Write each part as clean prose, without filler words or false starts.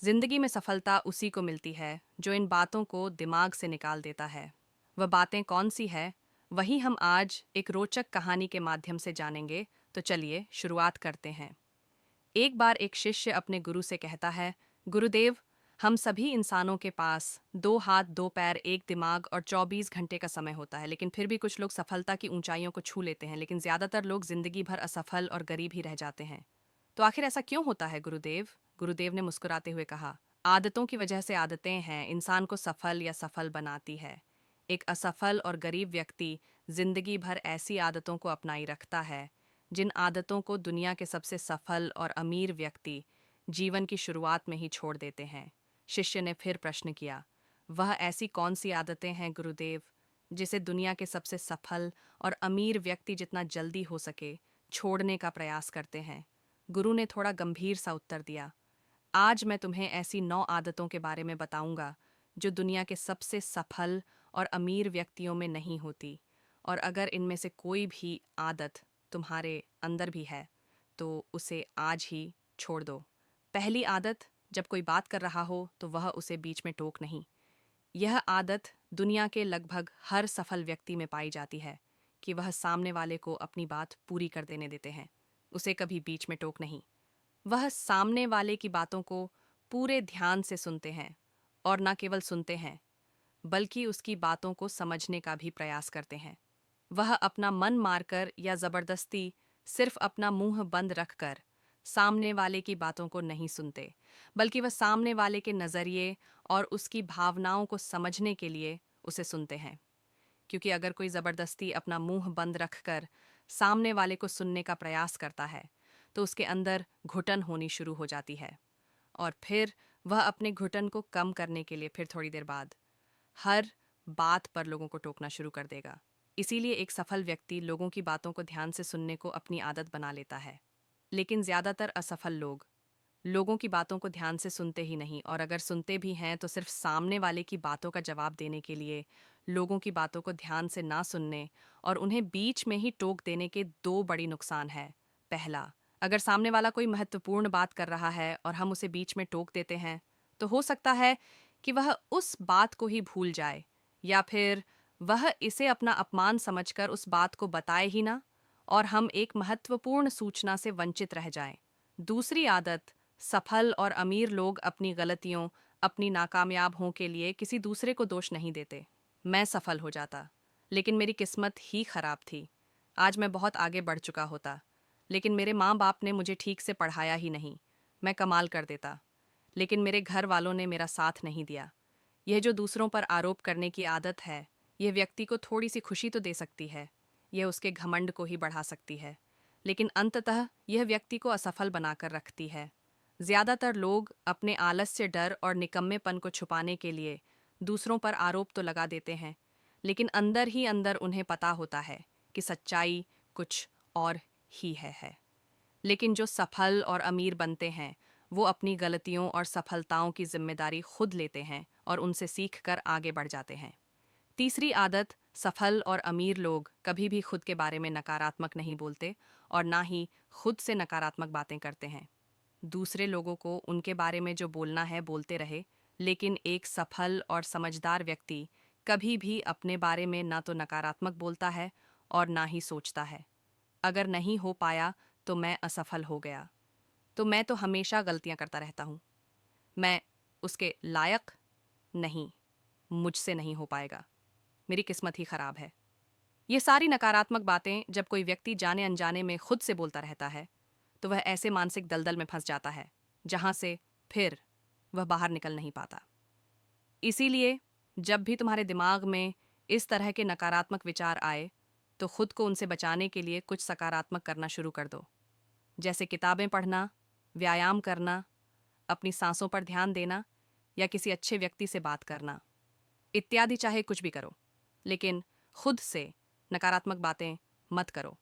जिंदगी में सफलता उसी को मिलती है जो इन बातों को दिमाग से निकाल देता है। वह बातें कौन सी है, वही हम आज एक रोचक कहानी के माध्यम से जानेंगे। तो चलिए शुरुआत करते हैं। एक बार एक शिष्य अपने गुरु से कहता है, गुरुदेव, हम सभी इंसानों के पास 2 हाथ 2 पैर, एक दिमाग और 24 घंटे का समय होता है, लेकिन फिर भी कुछ लोग सफलता की ऊंचाइयों को छू लेते हैं, लेकिन ज्यादातर लोग जिंदगी भर असफल और गरीब ही रह जाते हैं। तो आखिर ऐसा क्यों होता है गुरुदेव? गुरुदेव ने मुस्कुराते हुए कहा, आदतों की वजह से आदतें हैं इंसान को सफल या सफल बनाती है। एक असफल और गरीब व्यक्ति जिंदगी भर ऐसी आदतों को अपनाई रखता है जिन आदतों को दुनिया के सबसे सफल और अमीर व्यक्ति जीवन की शुरुआत में ही छोड़ देते हैं। शिष्य ने फिर प्रश्न किया, वह ऐसी कौन सी आदतें हैं गुरुदेव जिसे दुनिया के सबसे सफल और अमीर व्यक्ति जितना जल्दी हो सके छोड़ने का प्रयास करते हैं? गुरु ने थोड़ा गंभीर सा उत्तर दिया, आज मैं तुम्हें ऐसी 9 आदतों के बारे में बताऊंगा जो दुनिया के सबसे सफल और अमीर व्यक्तियों में नहीं होती, और अगर इनमें से कोई भी आदत तुम्हारे अंदर भी है तो उसे आज ही छोड़ दो। पहली आदत, जब कोई बात कर रहा हो तो वह उसे बीच में टोक नहीं। यह आदत दुनिया के लगभग हर सफल व्यक्ति में पाई जाती है कि वह सामने वाले को अपनी बात पूरी कर देने देते हैं, उसे कभी बीच में टोक नहीं। वह सामने वाले की बातों को पूरे ध्यान से सुनते हैं, और न केवल सुनते हैं बल्कि उसकी बातों को समझने का भी प्रयास करते हैं। वह अपना मन मारकर या जबरदस्ती सिर्फ अपना मुंह बंद रखकर सामने वाले की बातों को नहीं सुनते, बल्कि वह सामने वाले के नजरिए और उसकी भावनाओं को समझने के लिए उसे सुनते हैं। क्योंकि अगर कोई जबरदस्ती अपना मुंह बंद रखकर सामने वाले को सुनने का प्रयास करता है तो उसके अंदर घुटन होनी शुरू हो जाती है, और फिर वह अपने घुटन को कम करने के लिए फिर थोड़ी देर बाद हर बात पर लोगों को टोकना शुरू कर देगा। इसीलिए एक सफल व्यक्ति लोगों की बातों को ध्यान से सुनने को अपनी आदत बना लेता है, लेकिन ज्यादातर असफल लोग लोगों की बातों को ध्यान से सुनते ही नहीं, और अगर सुनते भी हैं तो सिर्फ सामने वाले की बातों का जवाब देने के लिए। लोगों की बातों को ध्यान से ना सुनने और उन्हें बीच में ही टोक देने के 2 बड़ी नुकसान हैं। पहला, अगर सामने वाला कोई महत्वपूर्ण बात कर रहा है और हम उसे बीच में टोक देते हैं तो हो सकता है कि वह उस बात को ही भूल जाए, या फिर वह इसे अपना अपमान समझकर उस बात को बताए ही ना, और हम एक महत्वपूर्ण सूचना से वंचित रह जाएं। दूसरी आदत, सफल और अमीर लोग अपनी गलतियों, अपनी नाकामयाब हों के लिए किसी दूसरे को दोष नहीं देते। मैं सफल हो जाता, लेकिन मेरी किस्मत ही खराब थी। आज मैं बहुत आगे बढ़ चुका होता, लेकिन मेरे माँ बाप ने मुझे ठीक से पढ़ाया ही नहीं। मैं कमाल कर देता, लेकिन मेरे घर वालों ने मेरा साथ नहीं दिया। यह जो दूसरों पर आरोप करने की आदत है, यह व्यक्ति को थोड़ी सी खुशी तो दे सकती है, यह उसके घमंड को ही बढ़ा सकती है, लेकिन अंततः यह व्यक्ति को असफल बनाकर रखती है। ज्यादातर लोग अपने आलस्य, डर और निकम्मेपन को छुपाने के लिए दूसरों पर आरोप तो लगा देते हैं, लेकिन अंदर ही अंदर उन्हें पता होता है कि सच्चाई कुछ और ही है। लेकिन जो सफल और अमीर बनते हैं वो अपनी गलतियों और सफलताओं की जिम्मेदारी खुद लेते हैं और उनसे सीखकर आगे बढ़ जाते हैं। तीसरी आदत, सफल और अमीर लोग कभी भी खुद के बारे में नकारात्मक नहीं बोलते और ना ही खुद से नकारात्मक बातें करते हैं। दूसरे लोगों को उनके बारे में जो बोलना है बोलते रहे, लेकिन एक सफल और समझदार व्यक्ति कभी भी अपने बारे में ना तो नकारात्मक बोलता है और ना ही सोचता है, अगर नहीं हो पाया तो मैं असफल हो गया, तो मैं तो हमेशा गलतियां करता रहता हूँ, मैं उसके लायक नहीं, मुझसे नहीं हो पाएगा, मेरी किस्मत ही खराब है। ये सारी नकारात्मक बातें जब कोई व्यक्ति जाने अनजाने में खुद से बोलता रहता है तो वह ऐसे मानसिक दलदल में फंस जाता है जहां से फिर वह बाहर निकल नहीं पाता। इसीलिए जब भी तुम्हारे दिमाग में इस तरह के नकारात्मक विचार आए तो खुद को उनसे बचाने के लिए कुछ सकारात्मक करना शुरू कर दो, जैसे किताबें पढ़ना, व्यायाम करना, अपनी सांसों पर ध्यान देना या किसी अच्छे व्यक्ति से बात करना इत्यादि। चाहे कुछ भी करो, लेकिन खुद से नकारात्मक बातें मत करो।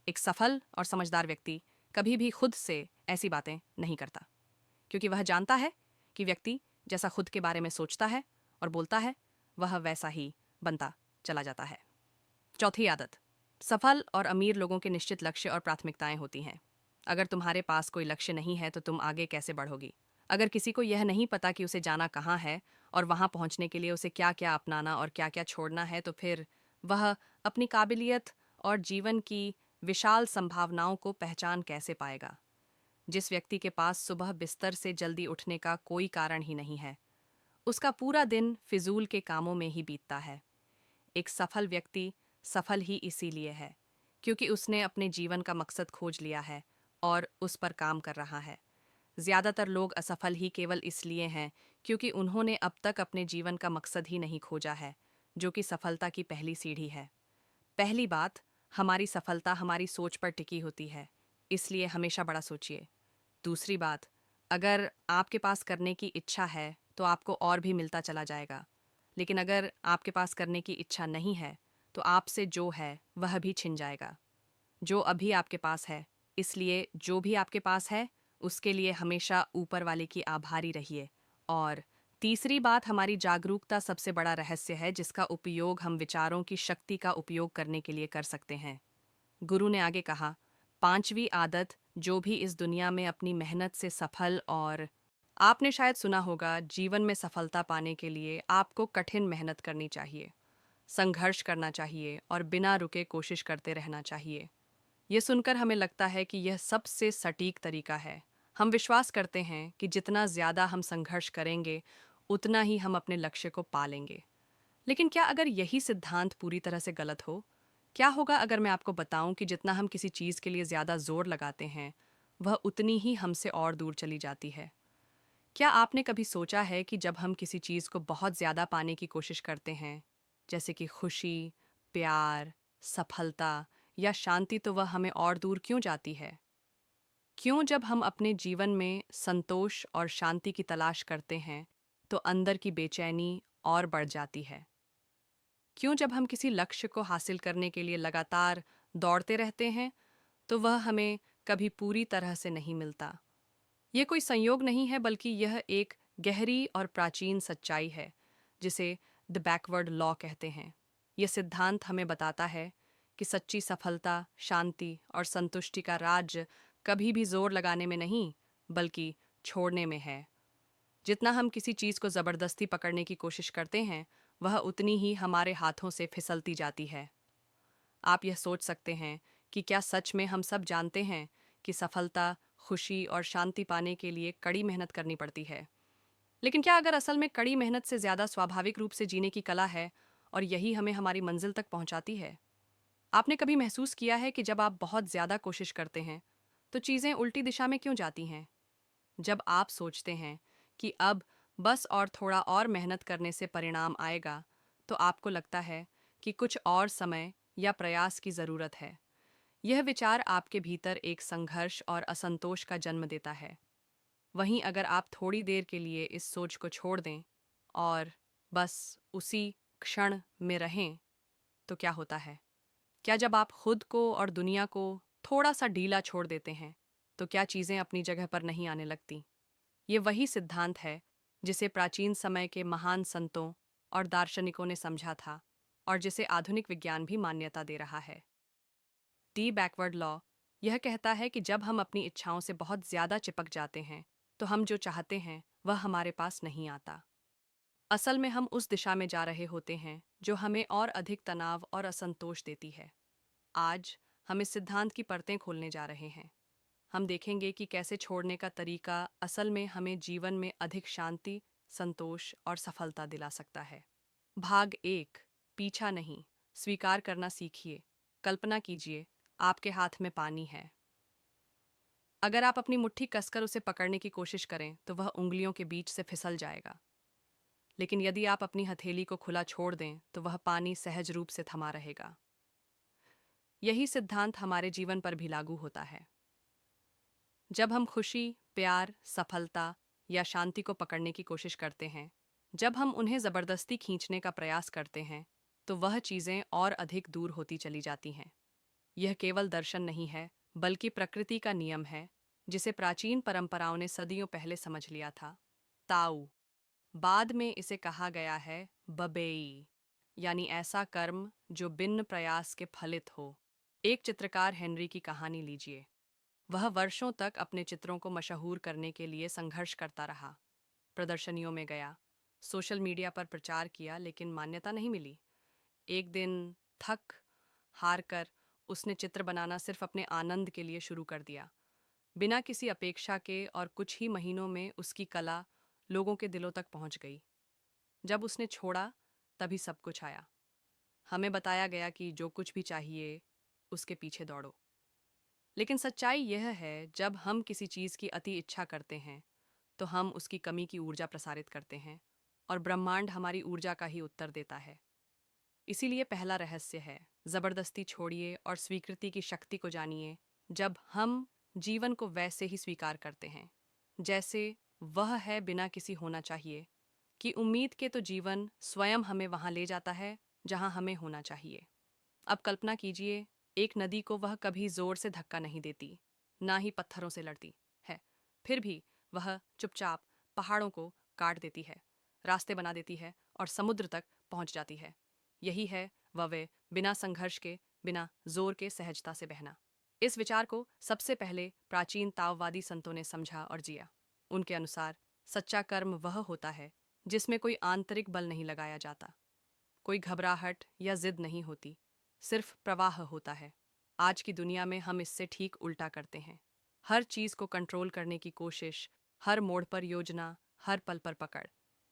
एक सफल और समझदार व्यक्ति कभी भी खुद से ऐसी बातें नहीं करता, क्योंकि वह जानता है कि व्यक्ति जैसा खुद के बारे में सोचता है और बोलता है वह वैसा ही बनता चला जाता है। चौथी आदत, सफल और अमीर लोगों के निश्चित लक्ष्य और प्राथमिकताएं होती हैं। अगर तुम्हारे पास कोई लक्ष्य नहीं है तो तुम आगे कैसे बढ़ोगी? अगर किसी को यह नहीं पता कि उसे जाना कहाँ है और वहाँ पहुँचने के लिए उसे क्या क्या अपनाना और क्या क्या छोड़ना है, तो फिर वह अपनी काबिलियत और जीवन की विशाल संभावनाओं को पहचान कैसे पाएगा। जिस व्यक्ति के पास सुबह बिस्तर से जल्दी उठने का कोई कारण ही नहीं है, उसका पूरा दिन फिजूल के कामों में ही बीतता है। एक सफल व्यक्ति सफल ही इसीलिए है क्योंकि उसने अपने जीवन का मकसद खोज लिया है और उस पर काम कर रहा है। ज्यादातर लोग असफल ही केवल इसलिए हैं क्योंकि उन्होंने अब तक अपने जीवन का मकसद ही नहीं खोजा है, जो कि सफलता की पहली सीढ़ी है। पहली बात, हमारी सफलता हमारी सोच पर टिकी होती है, इसलिए हमेशा बड़ा सोचिए। दूसरी बात, अगर आपके पास करने की इच्छा है तो आपको और भी मिलता चला जाएगा, लेकिन अगर आपके पास करने की इच्छा नहीं है तो आपसे जो है वह भी छिन जाएगा। जो अभी आपके पास है, इसलिए जो भी आपके पास है उसके लिए हमेशा ऊपर वाले की आभारी रहिए। और तीसरी बात, हमारी जागरूकता सबसे बड़ा रहस्य है जिसका उपयोग हम विचारों की शक्ति का उपयोग करने के लिए कर सकते हैं। गुरु ने आगे कहा, पांचवी आदत, जो भी इस दुनिया में अपनी मेहनत से सफल, और आपने शायद सुना होगा, जीवन में सफलता पाने के लिए आपको कठिन मेहनत करनी चाहिए, संघर्ष करना चाहिए और बिना रुके कोशिश करते रहना चाहिए। ये सुनकर हमें लगता है कि यह सबसे सटीक तरीका है। हम विश्वास करते हैं कि जितना ज़्यादा हम संघर्ष करेंगे, उतना ही हम अपने लक्ष्य को पा लेंगे। लेकिन क्या अगर यही सिद्धांत पूरी तरह से गलत हो? क्या होगा अगर मैं आपको बताऊं कि जितना हम किसी चीज़ के लिए ज़्यादा जोर लगाते हैं, वह उतनी ही हमसे और दूर चली जाती है? क्या आपने कभी सोचा है कि जब हम किसी चीज़ को बहुत ज़्यादा पाने की कोशिश करते हैं, जैसे कि खुशी, प्यार, सफलता या शांति, तो वह हमें और दूर क्यों जाती है? क्यों जब हम अपने जीवन में संतोष और शांति की तलाश करते हैं, तो अंदर की बेचैनी और बढ़ जाती है? क्यों जब हम किसी लक्ष्य को हासिल करने के लिए लगातार दौड़ते रहते हैं, तो वह हमें कभी पूरी तरह से नहीं मिलता? यह कोई संयोग नहीं है, बल्कि यह एक गहरी और प्राचीन सच्चाई है जिसे द बैकवर्ड लॉ कहते हैं। यह सिद्धांत हमें बताता है कि सच्ची सफलता, शांति और संतुष्टि का राज कभी भी जोर लगाने में नहीं, बल्कि छोड़ने में है। जितना हम किसी चीज़ को ज़बरदस्ती पकड़ने की कोशिश करते हैं, वह उतनी ही हमारे हाथों से फिसलती जाती है। आप यह सोच सकते हैं कि क्या सच में हम सब जानते हैं कि सफलता, खुशी और शांति पाने के लिए कड़ी मेहनत करनी पड़ती है? लेकिन क्या अगर असल में कड़ी मेहनत से ज़्यादा स्वाभाविक रूप से जीने की कला है और यही हमें हमारी मंजिल तक पहुंचाती है? आपने कभी महसूस किया है कि जब आप बहुत ज़्यादा कोशिश करते हैं, तो चीज़ें उल्टी दिशा में क्यों जाती हैं? जब आप सोचते हैं कि अब बस और थोड़ा और मेहनत करने से परिणाम आएगा, तो आपको लगता है कि कुछ और समय या प्रयास की ज़रूरत है। यह विचार आपके भीतर एक संघर्ष और असंतोष का जन्म देता है। वहीं अगर आप थोड़ी देर के लिए इस सोच को छोड़ दें और बस उसी क्षण में रहें, तो क्या होता है? क्या जब आप खुद को और दुनिया को थोड़ा सा ढीला छोड़ देते हैं, तो क्या चीज़ें अपनी जगह पर नहीं आने लगती? ये वही सिद्धांत है जिसे प्राचीन समय के महान संतों और दार्शनिकों ने समझा था और जिसे आधुनिक विज्ञान भी मान्यता दे रहा है। डी बैकवर्ड लॉ यह कहता है कि जब हम अपनी इच्छाओं से बहुत ज्यादा चिपक जाते हैं, तो हम जो चाहते हैं वह हमारे पास नहीं आता। असल में हम उस दिशा में जा रहे होते हैं जो हमें और अधिक तनाव और असंतोष देती है। आज हम इस सिद्धांत की परतें खोलने जा रहे हैं। हम देखेंगे कि कैसे छोड़ने का तरीका असल में हमें जीवन में अधिक शांति, संतोष और सफलता दिला सकता है। भाग एक, पीछा नहीं, स्वीकार करना सीखिए। कल्पना कीजिए, आपके हाथ में पानी है। अगर आप अपनी मुट्ठी कसकर उसे पकड़ने की कोशिश करें, तो वह उंगलियों के बीच से फिसल जाएगा। लेकिन यदि आप अपनी हथेली को खुला छोड़ दें, तो वह पानी सहज रूप से थमा रहेगा। यही सिद्धांत हमारे जीवन पर भी लागू होता है। जब हम खुशी, प्यार, सफलता या शांति को पकड़ने की कोशिश करते हैं, जब हम उन्हें ज़बरदस्ती खींचने का प्रयास करते हैं, तो वह चीज़ें और अधिक दूर होती चली जाती हैं। यह केवल दर्शन नहीं है, बल्कि प्रकृति का नियम है, जिसे प्राचीन परंपराओं ने सदियों पहले समझ लिया था। ताऊ, बाद में इसे कहा गया है बबेई, यानी ऐसा कर्म जो बिन प्रयास के फलित हो। एक चित्रकार हेनरी की कहानी लीजिए। वह वर्षों तक अपने चित्रों को मशहूर करने के लिए संघर्ष करता रहा। प्रदर्शनियों में गया, सोशल मीडिया पर प्रचार किया, लेकिन मान्यता नहीं मिली। एक दिन थक हार कर उसने चित्र बनाना सिर्फ अपने आनंद के लिए शुरू कर दिया, बिना किसी अपेक्षा के, और कुछ ही महीनों में उसकी कला लोगों के दिलों तक पहुंच गई। जब उसने छोड़ा, तभी सब कुछ आया। हमें बताया गया कि जो कुछ भी चाहिए उसके पीछे दौड़ो। लेकिन सच्चाई यह है, जब हम किसी चीज़ की अति इच्छा करते हैं तो हम उसकी कमी की ऊर्जा प्रसारित करते हैं, और ब्रह्मांड हमारी ऊर्जा का ही उत्तर देता है। इसीलिए पहला रहस्य है, जबरदस्ती छोड़िए और स्वीकृति की शक्ति को जानिए। जब हम जीवन को वैसे ही स्वीकार करते हैं जैसे वह है, बिना किसी होना चाहिए कि उम्मीद के, तो जीवन स्वयं हमें वहां ले जाता है जहां हमें होना चाहिए। अब कल्पना कीजिए, एक नदी को वह कभी जोर से धक्का नहीं देती, ना ही पत्थरों से लड़ती है। फिर भी वह चुपचाप पहाड़ों को काट देती है, रास्ते बना देती है और समुद्र तक पहुंच जाती है। यही है वह वे, बिना संघर्ष के, बिना जोर के सहजता से बहना। इस विचार को सबसे पहले प्राचीन ताओवादी संतों ने समझा और जिया। उनके अनुसार सच्चा कर्म वह होता है जिसमें कोई आंतरिक बल नहीं लगाया जाता, कोई घबराहट या जिद नहीं होती, सिर्फ प्रवाह होता है। आज की दुनिया में हम इससे ठीक उल्टा करते हैं। हर चीज को कंट्रोल करने की कोशिश, हर मोड़ पर योजना, हर पल पर पकड़।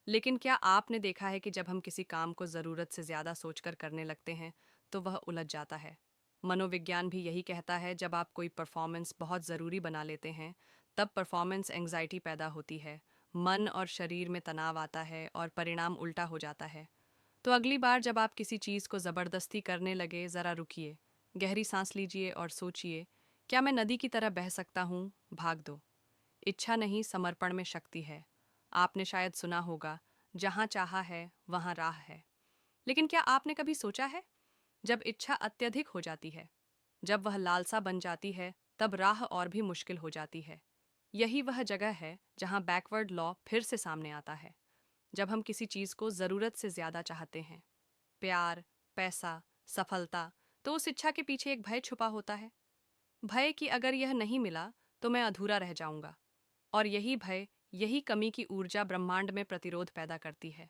लेकिन क्या आपने देखा है कि जब हम किसी काम को ज़रूरत से ज़्यादा सोचकर करने लगते हैं तो वह उलझ जाता है। मनोविज्ञान भी यही कहता है, जब आप कोई परफॉर्मेंस बहुत ज़रूरी बना लेते हैं तब परफॉर्मेंस एंग्जाइटी पैदा होती है, मन और शरीर में तनाव आता है और परिणाम उल्टा हो जाता है। तो अगली बार जब आप किसी चीज़ को ज़बरदस्ती करने लगे, ज़रा रुकिए, गहरी सांस लीजिए और सोचिए, क्या मैं नदी की तरह बह सकता हूँ? भाग दो। इच्छा नहीं, समर्पण में शक्ति है। आपने शायद सुना होगा, जहाँ चाहा है वहाँ राह है। लेकिन क्या आपने कभी सोचा है, जब इच्छा अत्यधिक हो जाती है, जब वह लालसा बन जाती है, तब राह और भी मुश्किल हो जाती है। यही वह जगह है जहाँ बैकवर्ड लॉ फिर से सामने आता है। जब हम किसी चीज़ को ज़रूरत से ज़्यादा चाहते हैं, प्यार, पैसा, सफलता, तो उस इच्छा के पीछे एक भय छुपा होता है। भय कि अगर यह नहीं मिला तो मैं अधूरा रह जाऊंगा। और यही भय, यही कमी की ऊर्जा ब्रह्मांड में प्रतिरोध पैदा करती है।